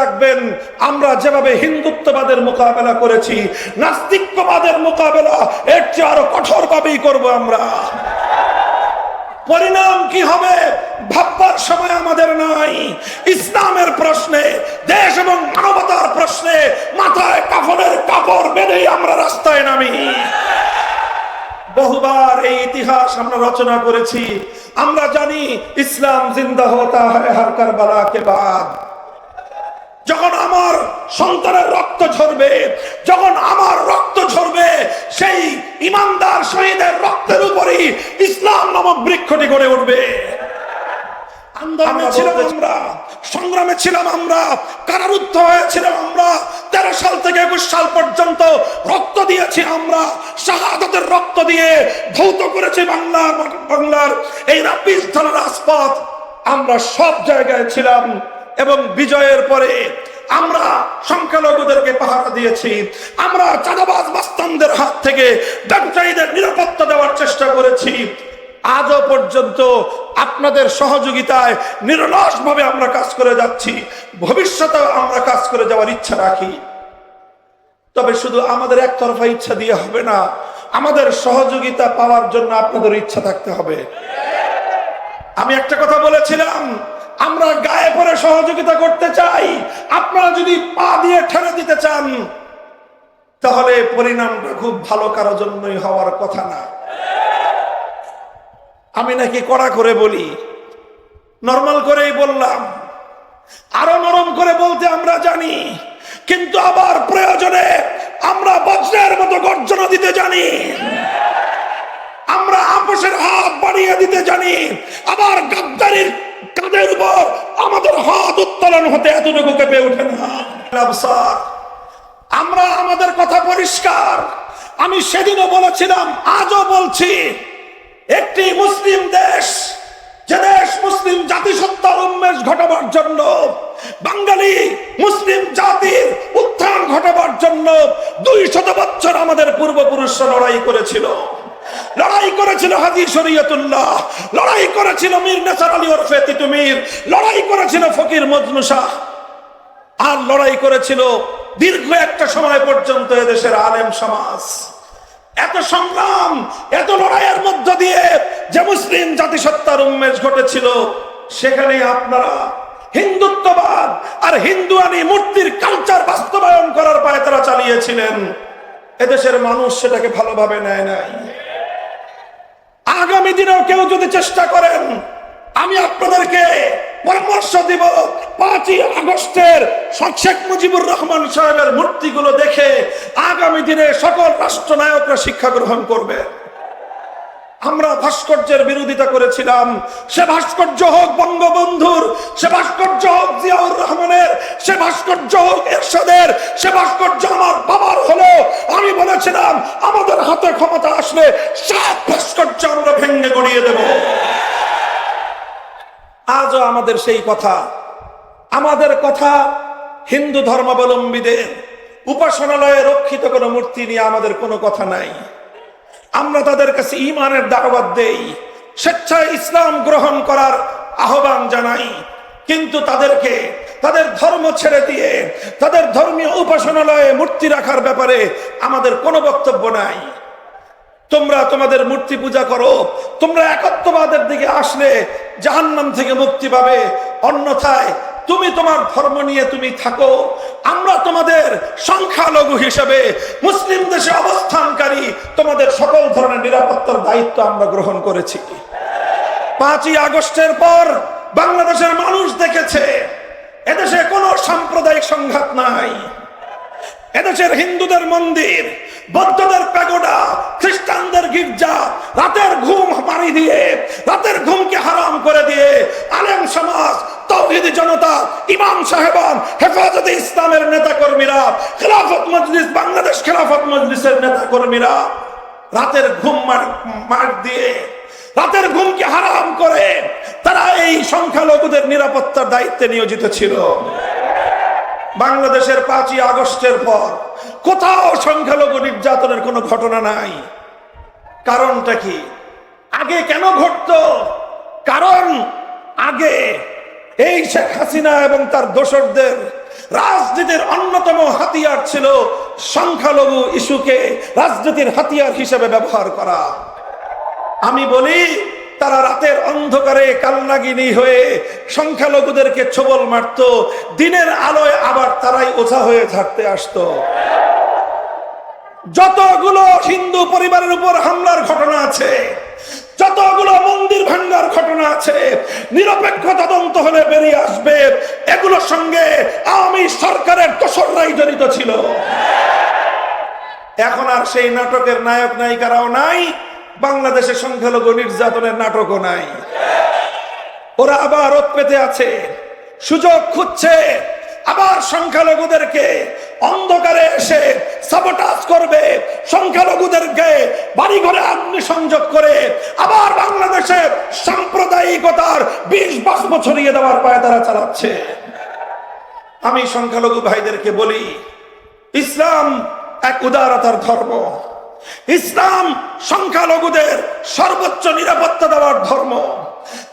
রাখবেন, আমরা যেভাবে হিন্দুত্ববাদের মোকাবেলা করেছি, নাস্তিক্যবাদের মোকাবেলা এর চেয়ে আরো কঠোরভাবেই করব আমরা। পরিণাম কি হবে ভাববার সময় আমাদের নাই। ইসলামের প্রশ্নে, দেশ এবং মানবতার প্রশ্নে মাথায় কাফনের কাপড় বেঁধে আমরা রাস্তায় নামি। বহুবার এই ইতিহাস আমরা রচনা করেছি। আমরা জানি ইসলাম জিন্দা হতা হ্যায় হর কারবালা কে বাদ। যখন আমার সন্তানের রক্ত ঝরবে, যখন আমার রক্ত ঝরবে, সেই ইমানদার শহীদের রক্তের উপরই ইসলাম নামক বৃক্ষটি গড়ে উঠবে। আন্দোলনে ছিলাম আমরা, সংগ্রামে ছিলাম আমরা, কারারুদ্ধ হয়েছিলাম আমরা, 13 সাল থেকে 21 সাল পর্যন্ত রক্ত দিয়েছি আমরা, শাহাদাতের রক্ত দিয়ে ধৌত করেছি বাংলার এই রাব্বিস স্থলের রাজপথ। আমরা সব জায়গায় ছিলাম এবং বিজয়ের পরে আমরা সংখ্যালঘুদেরকে পাহারা দিয়েছি। আমরা চাঁদাবাজ মাস্তানদের হাত থেকে ব্যবসায়ীদের নিরাপত্তা দেওয়ার চেষ্টা করেছি। আজও পর্যন্ত আপনাদের সহযোগিতায় নিরলসভাবে আমরা কাজ করে যাচ্ছি, ভবিষ্যতেও আমরা কাজ করে যাওয়ার ইচ্ছা রাখি। তবে শুধু আমাদের একতরফা ইচ্ছা দিয়ে হবে না, আমাদের সহযোগিতা পাওয়ার জন্য আপনাদের ইচ্ছা থাকতে হবে। আমি একটা কথা বলেছিলাম, আমরা গায়ে পড়ে সহযোগিতা করতে চাই। আপনারা যদি পা দিয়ে ঠেলে দিতে চান তাহলে পরিণামটা খুব ভালো কারোর জন্যই হওয়ার কথা না। আমি নাকি কড়া করে বলি, নরমাল করেই বললাম। আরো নরম করে বলতে আমরা জানি, কিন্তু আবার প্রয়োজনে আমরা বজ্রের মতো গর্জনা দিতে জানি। আমরা আপোষের হাত বাড়িয়ে দিতে জানি, আবার গাদ্দারির কাঁধের উপর আমাদের হাত উত্তোলন হতে এতটুকু কেঁপে ওঠে না। আমরা আমাদের কথা পরিষ্কার। আমি সেদিনও বলেছিলাম, আজও বলছি, একটি মুসলিম দেশ, যে দেশ মুসলিম জাতিসত্তার উন্মেষ ঘটাবার জন্য, বাঙালি মুসলিম জাতির উত্থান ঘটাবার জন্য 200 বছর আমাদের পূর্বপুরুষরা লড়াই করেছিল। লড়াই করেছিল হাজী শরীয়তুল্লাহ, লড়াই করেছিল মীর নেসার আলী ওরফে তিতু মীর, লড়াই করেছিল ফকির মজনু শাহ, আর লড়াই করেছিল দীর্ঘ একটা সময় পর্যন্ত এদেশের আলেম সমাজ। এত সংগ্রাম, এত লড়াইয়ের মধ্য দিয়ে যে মুসলিম জাতিসত্তার উন্মেষ ঘটেছিল, সেখানে আপনারা হিন্দুত্ববাদ আর হিন্দুয়ানি মূর্তির কালচার বাস্তবায়ন করার পায়তারা চালিয়েছিলেন। এদেশের মানুষ সেটাকে ভালোভাবে নেয় নাই। আগামী দিনেও কেউ যদি চেষ্টা করেন, আমি আপনাদেরকে পরামর্শ দিব, 5ই আগস্টের শেখ মুজিবুর রহমান সাহেবের মূর্তিগুলো দেখে আগামী দিনে সকল রাষ্ট্রনায়করা শিক্ষা গ্রহণ করবে। আমরা ভাস্কর্যের বিরোধিতা করেছিলাম, সে ভাস্কর্য হোক বঙ্গবন্ধুর, সে ভাস্কর্য হোক জিয়াউর রহমানের, সে ভাস্কর্য হোক এরশাদের, সে ভাস্কর্য আমার বাবার হলো। আমি বলেছিলাম, আমাদের হাতে ক্ষমতা আসলে সব ভাস্কর্য আমরা ভেঙে গড়িয়ে দেব। আজও আমাদের সেই কথা। আমাদের কথা হিন্দু ধর্মাবলম্বীদের উপাসনালয়ে রক্ষিত কোনো মূর্তি নিয়ে আমাদের কোনো কথা নাই। আমরা তাদের কাছে ঈমানের দাওয়াত দেই, স্বেচ্ছায় ইসলাম গ্রহণ করার আহ্বান জানাই, কিন্তু তাদেরকে তাদের ধর্ম ছেড়ে দিয়ে তাদের ধর্মীয় উপাসনালয়ে মূর্তি রাখার ব্যাপারে আমাদের কোনো বক্তব্য নাই। তোমরা তোমাদের মূর্তি পূজা করো, তোমরা একত্ববাদের দিকে আসলে জাহান্নাম থেকে মুক্তি পাবে, অন্যথায় তুমি তোমার ধর্ম নিয়ে তুমি থাকো। আমরা তোমাদের সংখ্যালঘু হিসেবে মুসলিম দেশে অবস্থানকারী তোমাদের সকল ধরনের নিরাপত্তার দায়িত্ব আমরা গ্রহণ করেছি। 5ই আগস্টের পর বাংলাদেশের মানুষ দেখেছে এদেশে কোনো সাম্প্রদায়িক সংঘাত নাই। এদেশের হিন্দুদের মন্দির, বৌদ্ধদের প্যাগোডা, খ্রিস্টানদের গির্জা রাতের ঘুম মারি দিয়ে, রাতের ঘুমকে হারাম করে দিয়ে আলেম সমাজ, তাওহীদি জনতা, ইমাম সাহেবান, হেফাজতে ইসলামের নেতা কর্মীরা, খেলাফত মজলিস, বাংলাদেশ খেলাফত মজলিসের নেতা কর্মীরা রাতের ঘুম মার দিয়ে, রাতের ঘুমকে হারাম করে তারা এই সংখ্যালঘুদের নিরাপত্তার দায়িত্বে নিয়োজিত ছিল। বাংলাদেশের 5ই আগস্টের পর কোথাও সংখ্যালঘু নির্যাতনের কোনো ঘটনা নাই। কারণটা কি? আগে কেন ঘটতো? কারণ আগে এই শেখ হাসিনা এবং তার দোসরদের রাজনীতির অন্যতম হাতিয়ার ছিল সংখ্যালঘু ইস্যুকে রাজনীতির হাতিয়ার হিসেবে ব্যবহার করা। আমি বলি, তারা রাতের অন্ধকারে কালনাগিনী হয়ে সংখ্যালঘুদেরকে ছোবল মারত, দিনের আলোয় আবার তারাই ওঝা হয়ে ঝাড়তে আসতো। যতগুলো হিন্দু পরিবারের উপর হামলার ঘটনা আছে, যতগুলো মন্দির ভাঙ্গার ঘটনা আছে, নিরপেক্ষ তদন্ত হলে বেরিয়ে আসবে এগুলোর সঙ্গে আওয়ামী সরকারের দোসররাই জড়িত ছিল। এখন আর সেই নাটকের নায়ক নায়িকারাও নাই, বাংলাদেশে সংখ্যালঘু নির্যাতনের নাটকও নাই। ওরা আবার ওত পেতে আছে, সুযোগ খুঁজছে, আবার সংখ্যালঘুদেরকে অন্ধকারে এসে সাবোটাজ করবে, সংখ্যালঘুদেরকে বাড়িঘরে অগ্নিসংযোগ করে আবার বাংলাদেশে সাম্প্রদায়িকতার 20 বাষ্প ছড়িয়ে দেওয়ার পায়ে তারা চালাচ্ছে। আমি সংখ্যালঘু ভাইদেরকে বলি, ইসলাম এক উদারতার ধর্ম। ইসলাম সংখ্যালঘুদের সর্বোচ্চ নিরাপত্তা দেওয়ার ধর্ম।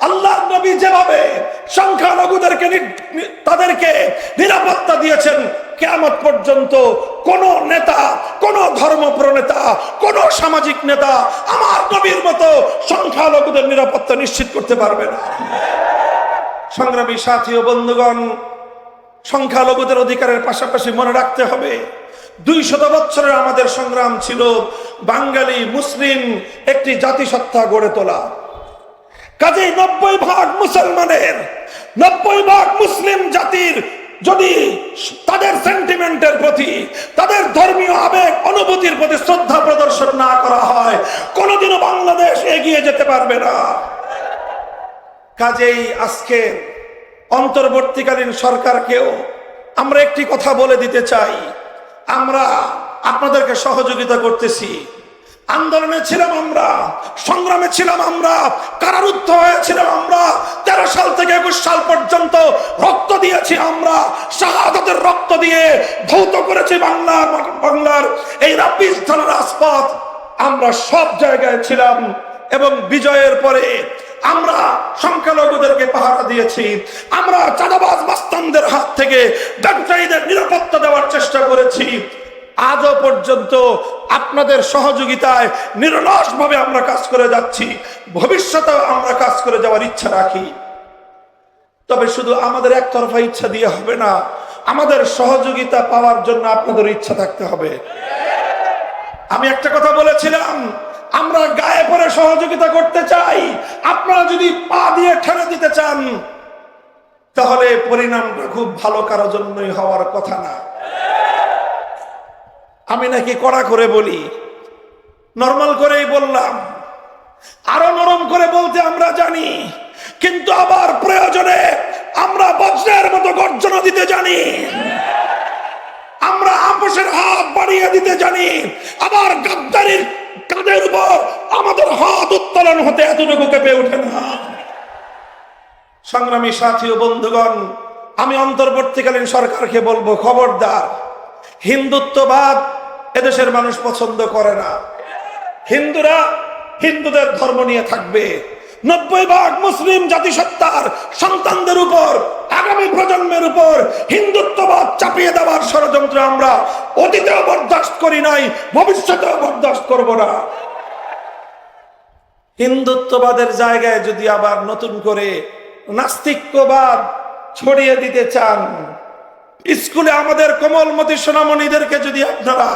আল্লাহর নবী যেভাবে সংখ্যালঘুদেরকে তাদেরকে নিরাপত্তা দিয়েছেন, কিয়ামত পর্যন্ত কোন নেতা, কোন ধর্ম প্রণেতা, কোন সামাজিক নেতা আমার নবীর মতো সংখ্যালঘুদের নিরাপত্তা নিশ্চিত করতে পারবে না। সংগ্রামী সাথী ও বন্ধুগণ, সংখ্যালঘুদের অধিকারের পাশাপাশি মনে রাখতে হবে, 200 বছরের আমাদের সংগ্রাম ছিল বাঙালি মুসলিম একটি জাতিসত্তা গড়ে তোলা। কাজেই 90% মুসলমানের, 90% মুসলিম জাতির যদি তাদের সেন্টিমেন্টের প্রতি, তাদের ধর্মীয় আবেগ অনুভূতির প্রতি শ্রদ্ধা প্রদর্শন না করা হয়, কোনোদিনও বাংলাদেশ এগিয়ে যেতে পারবে না। কাজেই আজকে অন্তর্বর্তীকালীন সরকারকেও আমরা একটি কথা বলে দিতে চাই, আমরা আপনাদেরকে সহযোগিতা করতেছি। আন্দোলনে ছিলাম আমরা, সংগ্রামে ছিলাম আমরা, কারারুদ্ধ হয়েছিলাম আমরা, 13 সাল থেকে 21 সাল পর্যন্ত রক্ত দিয়েছি আমরা, শাহাদাতের রক্ত দিয়ে ধৌত করেছি বাংলার এই 24 ধানের রাজপথ। আমরা সব জায়গায় ছিলাম এবং বিজয়ের পরে আমরা সংখ্যালঘুদেরকে পাহারা দিয়েছি। আমরা চাঁদাবাজ মাস্তানদের হাত থেকে ব্যবসায়ীদের নিরাপত্তা দেওয়ার চেষ্টা করেছি। আজও পর্যন্ত আপনাদের সহযোগিতায় নিরলসভাবে আমরা কাজ করে যাচ্ছি, ভবিষ্যতেও আমরা কাজ করে যাওয়ার ইচ্ছা রাখি। তবে শুধু আমাদের একতরফা ইচ্ছা দিয়ে হবে না, আমাদের সহযোগিতা পাওয়ার জন্য আপনাদের ইচ্ছা থাকতে হবে। আমি একটা কথা বলেছিলাম, আমরা গায়ে পড়ে সহযোগিতা করতে চাই, আপনারা যদি পা দিয়ে ঠেলে দিতে চান তাহলে পরিণামটা খুব ভালো কারোর জন্যই হওয়ার কথা না। আমি নাকি কড়া করে বলি, নরমাল করেই বললাম, আরো নরম করে বলতে আমরা জানি, কিন্তু আবার প্রয়োজনে আমরা বজ্রের মতো গর্জনা দিতে জানি, আমরা আপোষের হাত বাড়িয়ে দিতে জানি, আবার গাদ্দারির কাঁধের উপর আমাদের হাত উত্তোলন হতে এতটুকু কেঁপে ওঠে না। সংগ্রামী সাথী ও বন্ধুগণ, আমি অন্তর্বর্তীকালীন সরকারকে বলবো, খবরদার, হিন্দুত্ববাদ এদেশের মানুষ পছন্দ করে না। হিন্দুরা হিন্দুদের ধর্ম নিয়ে থাকবে, 90% মুসলিম জাতিসত্তার সন্তানদের উপর, আগামী প্রজন্মের উপর হিন্দুত্ববাদ চাপিয়ে দেওয়ার ষড়যন্ত্র আমরা অতীতেও বরদাস্ত করি নাই, ভবিষ্যতেও বরদাস্ত করব না। হিন্দুত্ববাদের জায়গায় যদি আবার নতুন করে নাস্তিক্যবাদ ছড়িয়ে দিতে চান, স্কুলে আমাদের কোমলমতি সোনামণিদেরকে যদি আপনারা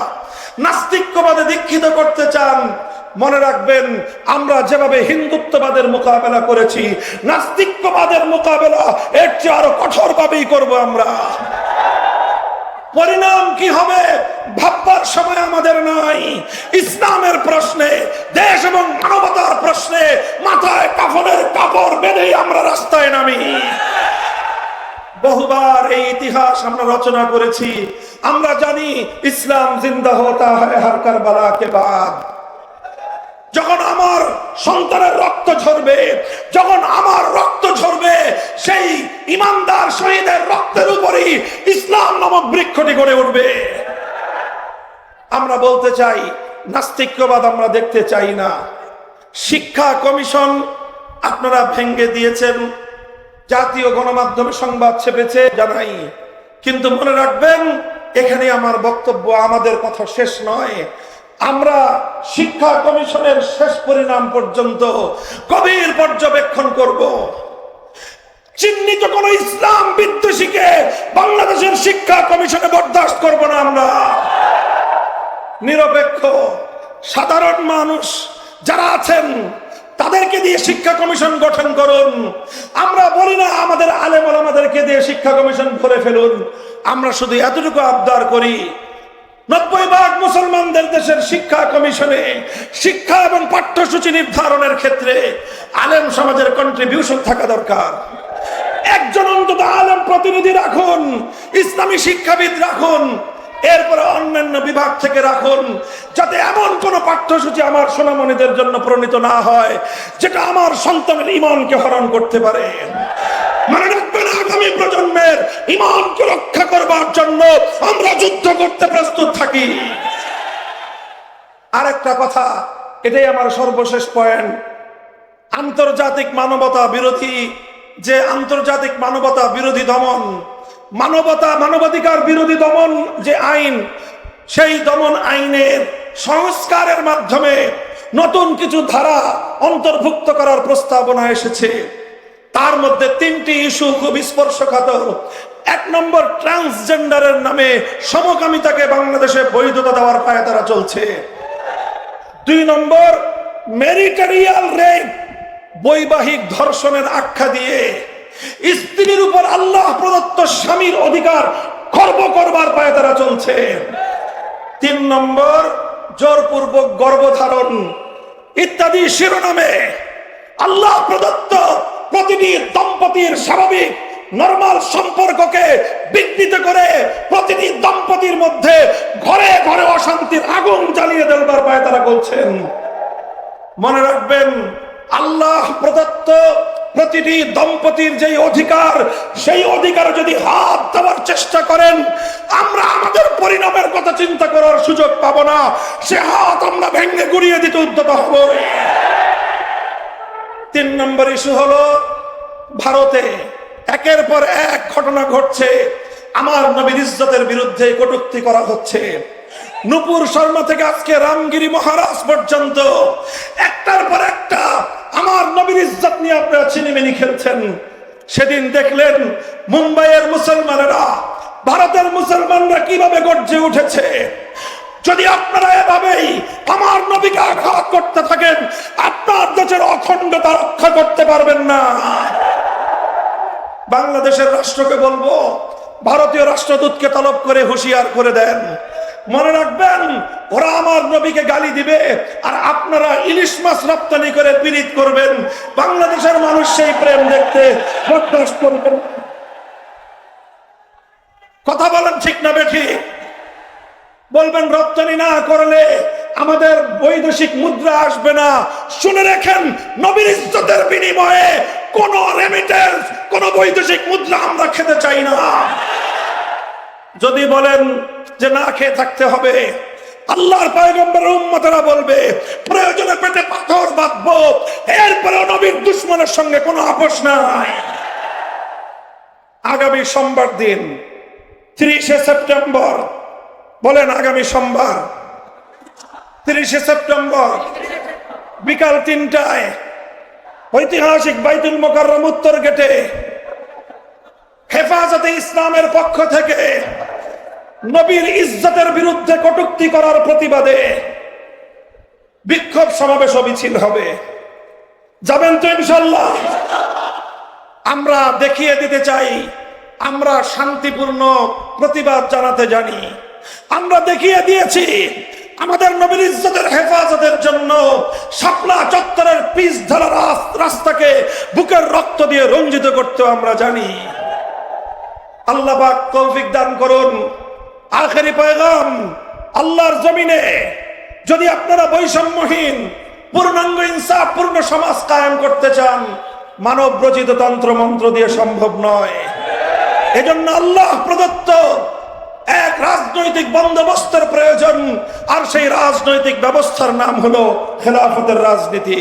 নাস্তিক্যবাদে দীক্ষিত করতে চান, মনে রাখবেন, আমরা যেভাবে হিন্দুত্ববাদের মোকাবেলা করেছি, নাস্তিক্যবাদের মোকাবেলা এর চেয়ে আরো কঠোরভাবেই করব আমরা। পরিণাম কি হবে ভাববার সময় আমাদের নাই। ইসলামের প্রশ্নে, দেশ এবং মানবতার প্রশ্নে মাথায় কাফনের কাপড় বেঁধেই আমরা রাস্তায় নামি। বহুবার এই ইতিহাস আমরা রচনা করেছি। আমরা জানি ইসলাম জিন্দা হতা হ্যায় হর কারবালা কে বাদ। যখন আমার সন্তানের রক্ত ঝরবে, যখন আমার রক্ত ঝরবে, সেই ইমানদার শহীদের রক্তের উপরই ইসলাম নামক বৃক্ষটি গড়ে উঠবে। আমরা বলতে চাই, নাস্তিক্যবাদ আমরা দেখতে চাই না। শিক্ষা কমিশন আপনারা ভেঙে দিয়েছেন, জাতীয় গণমাধ্যমে সংবাদ ছেপেছে, জানাই কিন্তু মনে রাখবেন, এখানে আমার বক্তব্য, আমাদের কথা শেষ নয়। আমরা শিক্ষা কমিশনের শেষ পরিণাম পর্যন্ত গভীর পর্যবেক্ষণ করব। চিহ্নিত কোন ইসলাম বিদ্বেষীকে বাংলাদেশের শিক্ষা কমিশনে বরদাস্ত করব না। আমরা নিরপেক্ষ সাধারণ মানুষ যারা আছেন তাদেরকে দিয়ে শিক্ষা কমিশন গঠন করুন। আমরা বলি না আমাদের আলেম ওলামাদেরকে দিয়ে শিক্ষা কমিশন করে ফেলুন। আমরা শুধু এতটুকু আবদার করি, 90% মুসলমানদের দেশের শিক্ষা কমিশনে শিক্ষা এবং পাঠ্যসূচি নির্ধারণের ক্ষেত্রে আলেম সমাজের কন্ট্রিবিউশন থাকা দরকার। একজন অন্তত আলেম প্রতিনিধি রাখুন, ইসলামী শিক্ষাবিদ রাখুন, এরপরে অন্যান্য বিভাগ থেকে রাখুন, যাতে এমন কোন পাঠ্যসূচি আমার সোনামণিদের জন্য প্রণীত না হয় যেটা আমার সন্তানের ঈমানকে হরণ করতে পারে। মনে রাখবেন, আগামী প্রজন্মের ঈমানকে রক্ষা করবার জন্য আমরা যুদ্ধ করতে প্রস্তুত থাকি। আরেকটা কথা, এটাই আমার সর্বশেষ পয়েন্ট। আন্তর্জাতিক মানবতা বিরোধী যে আন্তর্জাতিক মানবতা বিরোধী দমন, মানবাধিকার বিরোধী দমন যে আইন, সেই দমন আইনের সংস্কারের মাধ্যমে নতুন কিছু ধারা অন্তর্ভুক্ত করার প্রস্তাবনা এসেছে। তার মধ্যে 3টি ইস্যু খুব স্পর্শকাতর। 1 নম্বর, ট্রান্সজেন্ডারের নামে সমকামিতাকে বাংলাদেশে বৈধতা দেওয়ার পায়তারা চলছে। 2 নম্বর, ম্যারিটারিয়াল রেপ, বৈবাহিক ধর্ষণের আখ্যা দিয়ে স্ত্রীর উপর আল্লাহ প্রদত্ত স্বামীর অধিকার খর্ব করবার পায়তারা চলছে। 3 নম্বর, জোরপূর্বক গর্ভধারণ ইত্যাদি শিরোনামে আল্লাহ প্রদত্ত প্রতিটি দম্পতির স্বাভাবিক নরমাল সম্পর্ককে বিঘ্নিত করে প্রতিটি দম্পতির মধ্যে ঘরে ঘরে অশান্তির আগুন জ্বালিয়ে দেবার পায়তারা করছেন। মনে রাখবেন, আল্লাহ প্রদত্ত প্রতিটি দম্পতির যে অধিকার, সেই অধিকার যদি হাত দেওয়ার চেষ্টা করেন, আমরা আমাদের পরিণামের কথা চিন্তা করার সুযোগ পাব না। সে হাত আমরা ভেঙে গুড়িয়ে দিতে উদ্যত হব। 3 নম্বর ইস্যু হলো, ভারতে একের পর এক ঘটনা ঘটছে, আমার নবীর ইজ্জতের বিরুদ্ধে কটূক্তি করা হচ্ছে। নূপুর শর্মা থেকে আজকে রামগিরি মহারাজ পর্যন্ত একটার পর একটা আমার নবীর ইজ্জত নিয়ে আপনারা চিনিমিনি খেলছেন। সেদিন দেখলেন মুম্বাইয়ের মুসলমানেরা, ভারতের মুসলমানরা কিভাবে গর্জে উঠেছে। যদি আপনারা এভাবেই আমার নবীকে আঘাত করতে থাকেন, আপনার দেশের অখণ্ডতা রক্ষা করতে পারবেন না। বাংলাদেশের রাষ্ট্রকে বলবো, ভারতীয় রাষ্ট্রদূতকে তলব করে হুঁশিয়ার করে দেন। মনে রাখবেন, ওরা আমার নবীকে গালি দিবে আর আপনারা ইলিশ মাছ রপ্তানি করে পীড়িত করবেন। বাংলাদেশের মানুষ সেই প্রেম দেখতে বরদাস্ত করবেন। কথা বলেন ঠিক না বেঠিক? বলবেন রপ্তানি না করলে আমাদের বৈদেশিক মুদ্রা আসবে না। শুনে রাখেন, নবীর ইজ্জতের বিনিময়ে কোন রেমিটেন্স, কোন বৈদেশিক মুদ্রা আমরা খেতে চাই না। যদি বলেন যে না খেয়ে থাকতে হবে, আল্লাহর পয়গম্বরের উম্মতেরা বলবে প্রয়োজনে পেটে পাথর বাঁধবো, এরপরেও নবীর দুশমনের সঙ্গে কোনো আপোষ নাই। আগামী সোমবার দিন 30শে সেপ্টেম্বর, বলেন আগামী সোমবার 30শে সেপ্টেম্বর বিকাল 3টায় ঐতিহাসিক বাইতুল মোকাররম উত্তর গেটে হেফাজতে ইসলামের পক্ষ থেকে নবীর ইজ্জতের বিরুদ্ধে কটূক্তি করার প্রতিবাদে বিক্ষোভ সমাবেশ মিছিল হবে। যাবেন তো ইনশাআল্লাহ? আমরা দেখিয়ে দিতে চাই আমরা শান্তিপূর্ণ প্রতিবাদ জানাতে জানি। আমরা দেখিয়ে দিয়েছি আমাদের নবীর ইজ্জতের হেফাজতের জন্য শাপলা চত্বরের পিচ ঢালা রাস্তাকে বুকের রক্ত দিয়ে রঞ্জিত করতে আমরা জানি। আল্লাহ পাক তৌফিক দান করুন। আখেরি পয়গাম, আল্লাহর জমিনে যদি আপনারা বৈষম্যহীন পূর্ণাঙ্গ ইনসাফপূর্ণ সমাজ কায়েম করতে চান, মানব রচিত তন্ত্র মন্ত্র দিয়ে সম্ভব নয়। এজন্য আল্লাহ প্রদত্ত এক রাজনৈতিক বন্দোবস্তের প্রয়োজন, আর সেই রাজনৈতিক ব্যবস্থার নাম হলো খেলাফতের রাজনীতি।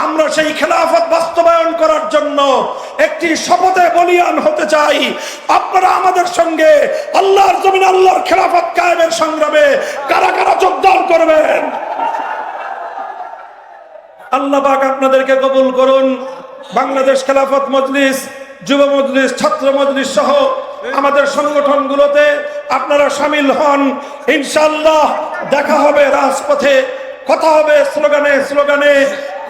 আমরা সেই খেলাফত বাস্তবায়ন করার জন্য একটি শপথে বলিয়ান হতে চাই। আপনারা আমাদের সঙ্গে আল্লাহর জমিনে আল্লাহর খেলাফত কায়েমের সংগ্রামে কারা কারা যোগদান করবেন? আল্লাহ পাক আপনাদেরকে কবুল করুন। বাংলাদেশ খেলাফত মজলিস, যুব মজলিস, ছাত্র মজলিস সহ আমাদের সংগঠনগুলোতে আপনারা শামিল হন। ইনশাআল্লাহ দেখা হবে রাজপথে, কথা হবে স্লোগানে স্লোগানে।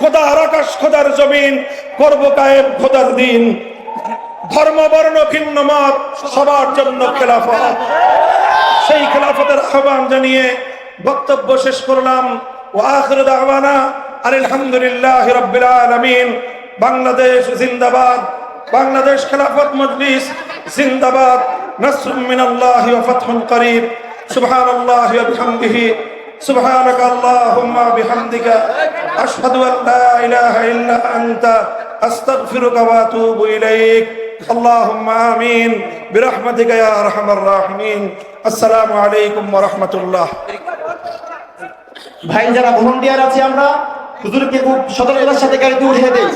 খোদার আকাশ, খোদার জমিন, করব কায়েম খোদার দিন। ধর্ম বর্ণ ভিন্ন মত, সবার জন্য খেলাফত। সেই খেলাফতের আহ্বান জানিয়ে বক্তব্য শেষ করলাম। ওয়া আখিরু দাওয়ানা আলহামদুলিল্লাহি রাব্বিল আলামিন। বাংলাদেশ জিন্দাবাদ, বাংলাদেশ খেলাফত মজলিস জিন্দাবাদ। নাসরুম মিনাল্লাহি ওয়া ফাতহুন করিব। সুবহানাল্লাহি ওয়া বিহামদিহি, সুবহানাকা আল্লাহুম্মা বিহামদিকা, আশহাদু আন লা ইলাহা ইল্লা আনতা, আস্তাগফিরুকা ওয়া আতুবু ইলাইক। আল্লাহুম্মা আমিন বিরহমাতিকা ইয়া আরহামার রাহিমিন। আসসালামু আলাইকুম ওয়া রাহমাতুল্লাহ। ভাই যারা ভলান্টিয়ার আছে আমরা হুজুরকে খুব সতর্কতার সাথে গাড়িতে উঠিয়ে দেই।